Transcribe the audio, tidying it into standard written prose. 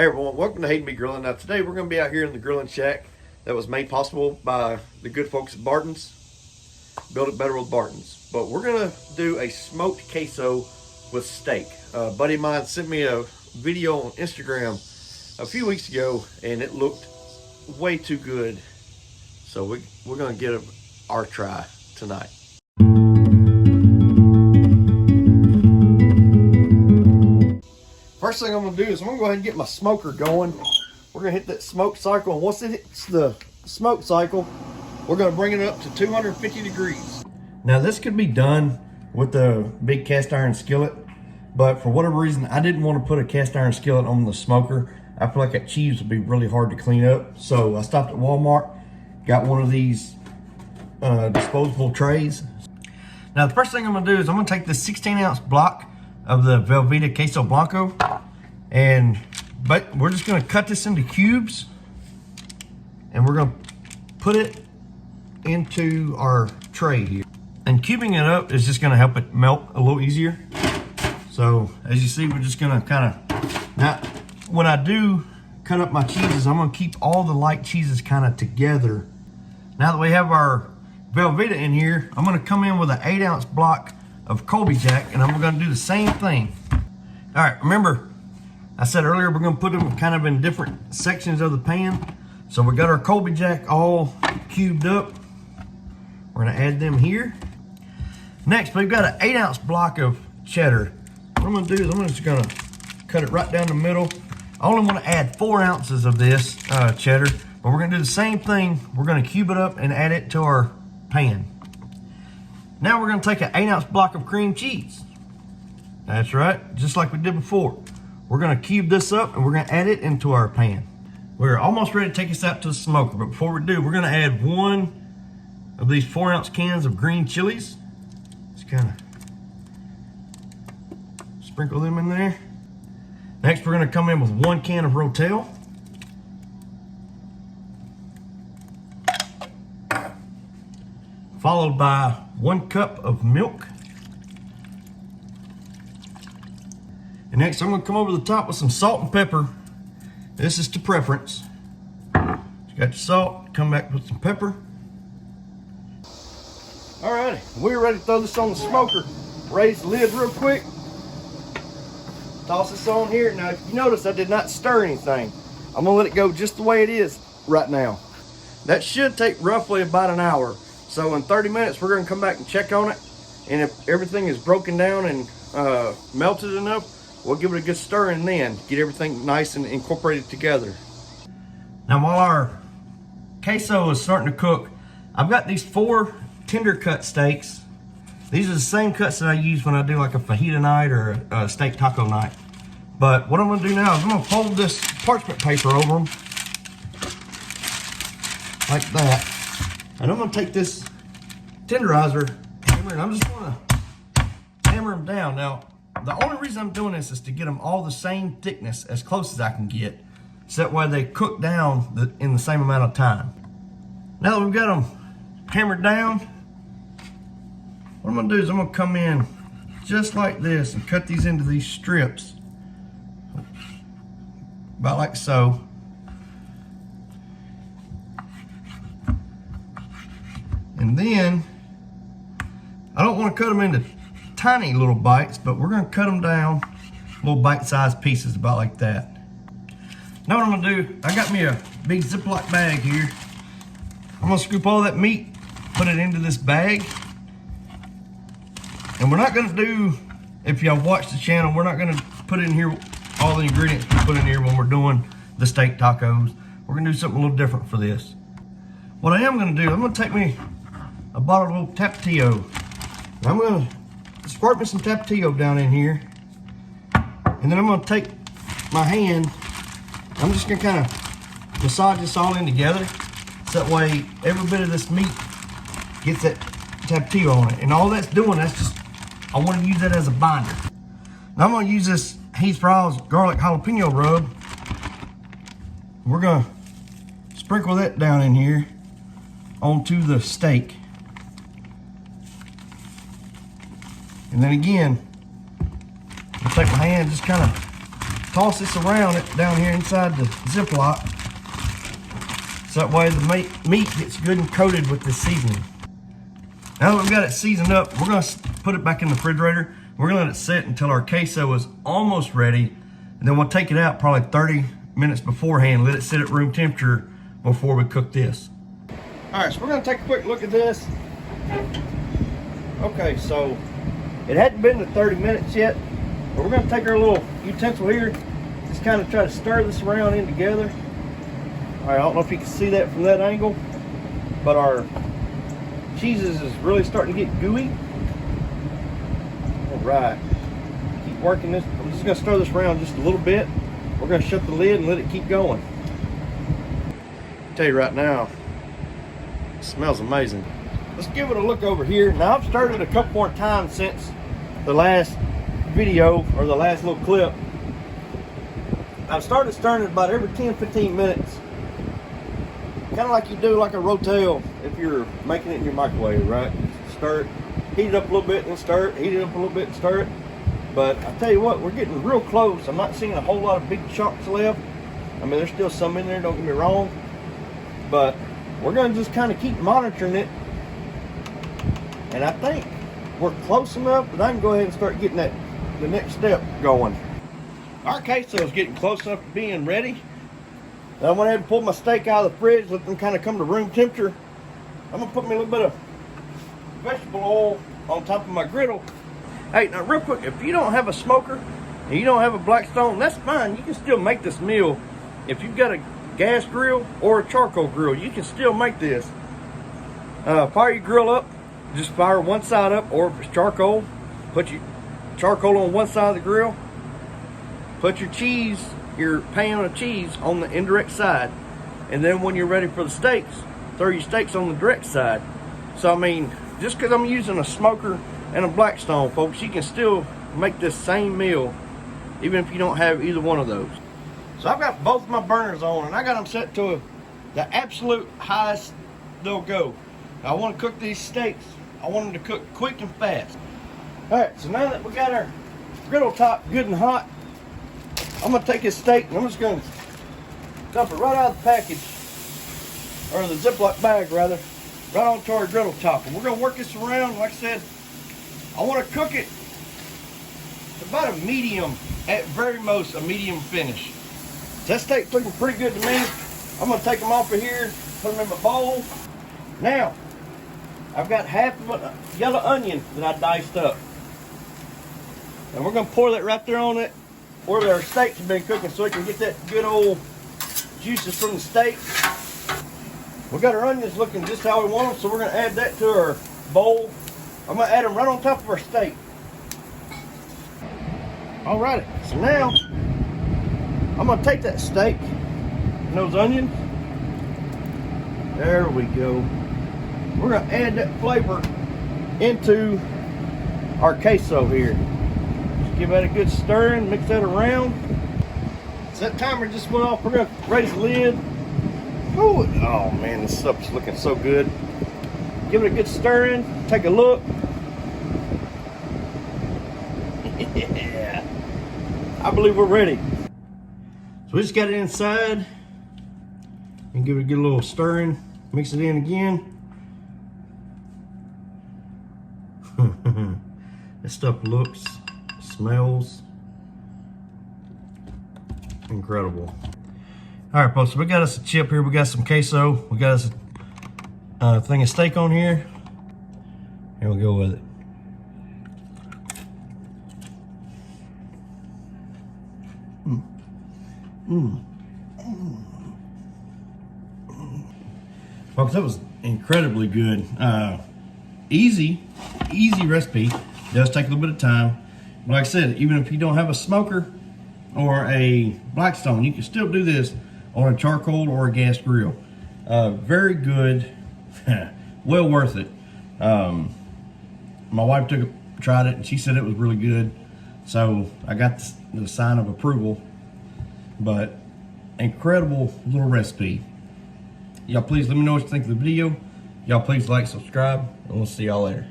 Hey everyone, welcome to Hayden Me Grilling. Now today we're going to be out here in the grilling shack that was made possible by the good folks at Barton's. Build It Better with Barton's. But we're going to do a smoked queso with steak. A buddy of mine sent me a video on Instagram a few weeks ago and it looked way too good. So we're going to give it our try tonight. First thing I'm going to do is I'm going to go ahead and get my smoker going. We're going to hit that smoke cycle, and once it hits the smoke cycle, we're going to bring it up to 250 degrees. Now this could be done with a big cast iron skillet, but for whatever reason I didn't want to put a cast iron skillet on the smoker. I feel like that cheese would be really hard to clean up, so I stopped at Walmart, got one of these disposable trays. Now the first thing I'm going to do is I'm going to take this 16-ounce block of the Velveeta Queso Blanco, but we're just going to cut this into cubes and we're going to put it into our tray here. And cubing it up is just going to help it melt a little easier. So as you see, we're just going to kind of, now when I do cut up my cheeses, I'm going to keep all the light cheeses kind of together. Now that we have our Velveeta in here, I'm going to come in with an 8-ounce block of Colby Jack, and I'm going to do the same thing. All right, remember I said earlier we're going to put them kind of in different sections of the pan. So we got our Colby Jack all cubed up. We're going to add them here. Next, we've got an 8-ounce block of cheddar. What I'm going to do is I'm just going to cut it right down the middle. I only want to add 4 ounces of this cheddar, but we're going to do the same thing. We're going to cube it up and add it to our pan. Now we're going to take an 8-ounce block of cream cheese. That's right, just like we did before. We're going to cube this up and we're going to add it into our pan. We're almost ready to take this out to the smoker, but before we do, we're going to add 1 of these 4-ounce cans of green chilies. Just kind of sprinkle them in there. Next, we're going to come in with 1 can of rotel. Followed by 1 cup of milk. And next I'm going to come over the top with some salt and pepper. This is to preference. You got your salt, come back with some pepper. Alrighty, we're ready to throw this on the smoker. Raise the lid real quick. Toss this on here. Now if you notice I did not stir anything. I'm going to let it go just the way it is right now. That should take roughly about an hour. So in 30 minutes, we're going to come back and check on it. And if everything is broken down and melted enough, we'll give it a good stir and then get everything nice and incorporated together. Now while our queso is starting to cook, I've got these 4 tender cut steaks. These are the same cuts that I use when I do like a fajita night or a steak taco night. But what I'm going to do now is I'm going to fold this parchment paper over them like that. And I'm going to take this tenderizer hammer and I'm just going to hammer them down. Now, the only reason I'm doing this is to get them all the same thickness, as close as I can get, so that way they cook down in the same amount of time. Now that we've got them hammered down, what I'm going to do is I'm going to come in just like this and cut these into these strips, about like so. And then, I don't want to cut them into tiny little bites, but we're going to cut them down little bite-sized pieces about like that. Now what I'm going to do, I got me a big Ziploc bag here. I'm going to scoop all that meat, put it into this bag. And we're not going to do, if y'all watch the channel, we're not going to put in here all the ingredients we put in here when we're doing the steak tacos. We're going to do something a little different for this. What I am going to do, I'm going to take me a bottle of Tapatio. I'm going to squirt me some Tapatio down in here. And then I'm going to take my hand, I'm just going to kind of massage this all in together. So that way every bit of this meat gets that Tapatio on it. And all that's doing, that's just, I want to use that as a binder. Now I'm going to use this Heath Riles Garlic Jalapeño rub. We're going to sprinkle that down in here onto the steak. And then again, I'll take my hand, just kind of toss this around it down here inside the ziploc. So that way the meat gets good and coated with the seasoning. Now that we've got it seasoned up, we're gonna put it back in the refrigerator. We're gonna let it sit until our queso is almost ready. And then we'll take it out probably 30 minutes beforehand, let it sit at room temperature before we cook this. All right, so we're gonna take a quick look at this. Okay, so it hadn't been to 30 minutes yet, but we're gonna take our little utensil here, just kind of try to stir this around in together. All right, I don't know if you can see that from that angle, but our cheeses is really starting to get gooey. All right, keep working this. I'm just gonna stir this around just a little bit. We're gonna shut the lid and let it keep going. I'll tell you right now, it smells amazing. Let's give it a look over here. Now I've stirred it a couple more times since the last video or the last little clip. I've started stirring it about every 10-15 minutes. Kind of like you do like a rotel if you're making it in your microwave, right? Stir it, heat it up a little bit and stir it, heat it up a little bit and stir it. But I tell you what, we're getting real close. I'm not seeing a whole lot of big chunks left. I mean, there's still some in there, don't get me wrong. But we're gonna just kind of keep monitoring it. And I think we're close enough that I can go ahead and start getting the next step going. Our queso is getting close enough to being ready. I went ahead and pulled my steak out of the fridge, let them kind of come to room temperature. I'm gonna put me a little bit of vegetable oil on top of my griddle. Hey, now real quick, if you don't have a smoker and you don't have a Blackstone, that's fine. You can still make this meal. If you've got a gas grill or a charcoal grill, you can still make this. Fire your grill up, just fire one side up, or if it's charcoal, put your charcoal on one side of the grill, put your cheese, your pan of cheese on the indirect side, and then when you're ready for the steaks, throw your steaks on the direct side. So I mean, just because I'm using a smoker and a Blackstone, folks, you can still make this same meal even if you don't have either one of those. So I've got both my burners on and I got them set to the absolute highest they'll go. I want to cook these steaks. I want them to cook quick and fast. All right, so now that we got our griddle top good and hot, I'm gonna take this steak and I'm just gonna dump it right out of the package, or the Ziploc bag rather, right onto our griddle top. And we're gonna work this around. Like I said, I wanna cook it to about a medium, at very most a medium finish. So that steak's looking pretty good to me. I'm gonna take them off of here, put them in my bowl. Now, I've got half of a yellow onion that I diced up. And we're gonna pour that right there on it where our steaks have been cooking so we can get that good old juices from the steak. We got our onions looking just how we want them, so we're gonna add that to our bowl. I'm gonna add them right on top of our steak. Alrighty, so now I'm gonna take that steak and those onions. There we go. We're gonna add that flavor into our queso here. Just give that a good stirring, mix that around. So that timer just went off. We're gonna raise the lid. Ooh, oh man, this stuff's looking so good. Give it a good stirring, take a look. Yeah, I believe we're ready. So we just got it inside and give it a good little stirring, mix it in again. This stuff looks, smells incredible. All right, folks, so we got us a chip here. We got some queso. We got us a thing of steak on here. Here we go with it. Folks, that was incredibly good. Easy recipe. It does take a little bit of time. But like I said, even if you don't have a smoker or a Blackstone, you can still do this on a charcoal or a gas grill. Very good. Well worth it. My wife tried it and she said it was really good. So I got the sign of approval. But incredible little recipe. Y'all please let me know what you think of the video. Y'all please like, subscribe, and we'll see y'all later.